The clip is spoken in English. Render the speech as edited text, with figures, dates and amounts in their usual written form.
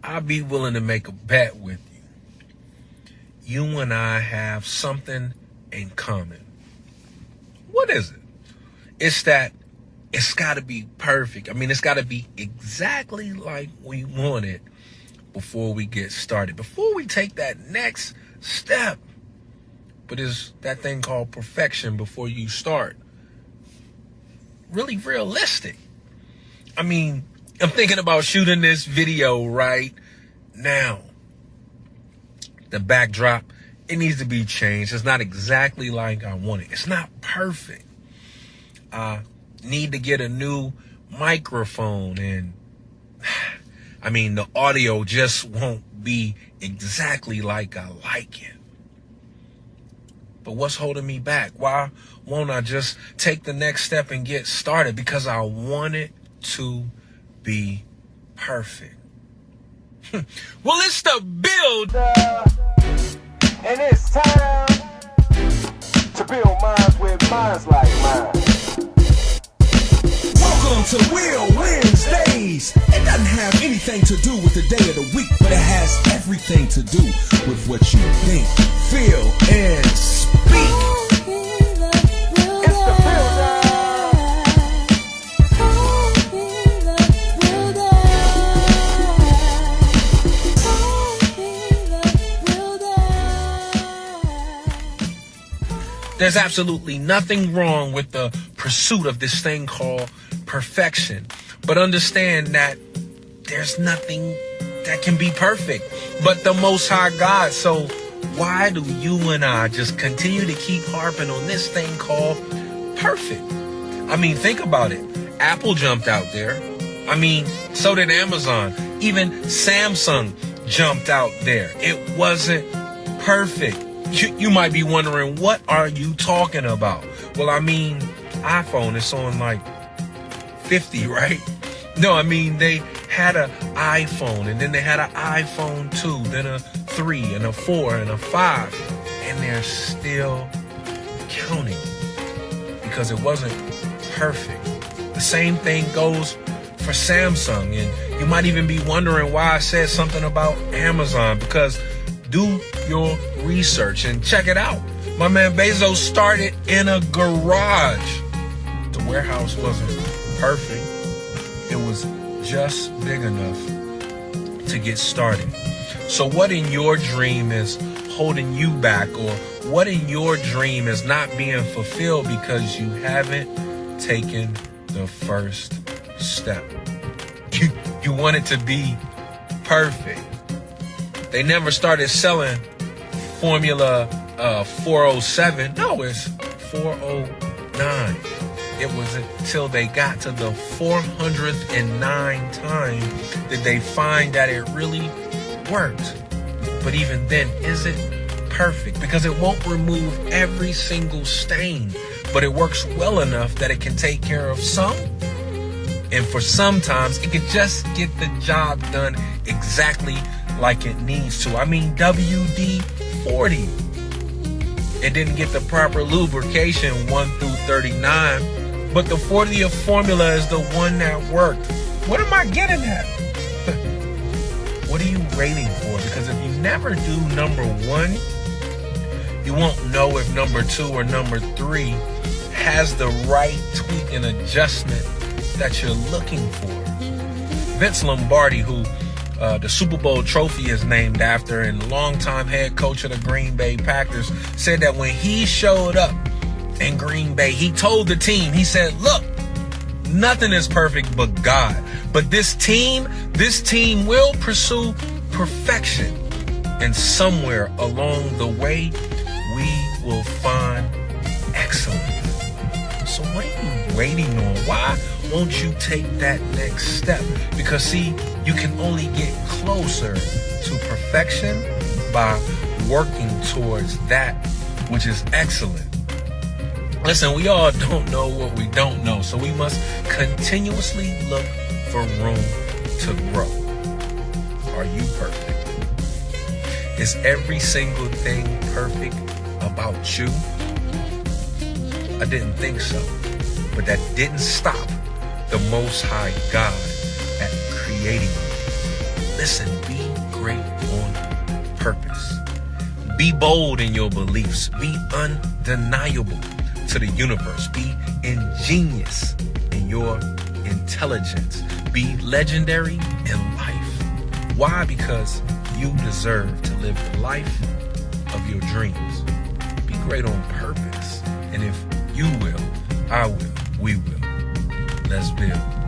I'd be willing to make a bet with you. You and I have something in common. What is it? It's that it's got to be perfect. I mean, it's got to be exactly like we want it before we get started, before we take that next step. But it's that thing called perfection before you start. Really realistic. I mean, I'm thinking about shooting this video right now. The backdrop, it needs to be changed. It's not exactly like I want it. It's not perfect. I need to get a new microphone, and I mean, the audio just won't be exactly like I like it. But what's holding me back? Why won't I just take the next step and get started? Because I want it to be perfect. Well, it's the build. And it's time to build minds with minds like mine. Welcome to W.I.L.L Wednesdays. It doesn't have anything to do with the day of the week, but it has everything to do with what you think, feel, and speak. It's the builder. There's absolutely nothing wrong with the pursuit of this thing called perfection. But understand that there's nothing that can be perfect but the Most High God. So why do you and I just continue to keep harping on this thing called perfect? I mean, think about it. Apple jumped out there. I mean, so did Amazon. Even Samsung jumped out there. It wasn't perfect. You might be wondering, what are you talking about? Well, I mean, iPhone is on like 50, right? No, I mean, they had an iPhone, and then they had an iPhone 2, then a 3, and a 4, and a 5. And they're still counting because it wasn't perfect. The same thing goes for Samsung. And you might even be wondering why I said something about Amazon, because do your research and check it out. My man Bezos started in a garage. The warehouse wasn't perfect. It was just big enough to get started. So what in your dream is holding you back, or what in your dream is not being fulfilled because you haven't taken the first step? You want it to be perfect. They never started selling Formula 407. No, it's 409. It was until they got to the 409 time that they find that it really worked. But even then, is it perfect? Because it won't remove every single stain, but it works well enough that it can take care of some. And for sometimes, it can just get the job done exactly like it needs to. I mean, WD-40. It didn't get the proper lubrication 1 through 39, but the 40th formula is the one that worked. What am I getting at? What are you waiting for? Because if you never do number 1, you won't know if number 2 or number 3 has the right tweak and adjustment that you're looking for. Vince Lombardi, who the Super Bowl trophy is named after, and longtime head coach of the Green Bay Packers, said that when he showed up in Green Bay, he told the team, he said, look, nothing is perfect but God. But this team will pursue perfection. And somewhere along the way, we will find excellence. So what are you waiting on? Why won't you take that next step? Because see, you can only get closer to perfection by working towards that which is excellent. Listen, we all don't know what we don't know, so we must continuously look for room to grow. Are you perfect? Is every single thing perfect about you? I didn't think so, but that didn't stop the Most High God at creating you. Listen, be great on purpose. Be bold in your beliefs. Be undeniable to the universe. Be ingenious in your intelligence. Be legendary in life. Why? Because you deserve to live the life of your dreams. Be great on purpose. And if you will, I will, we will. Let's build.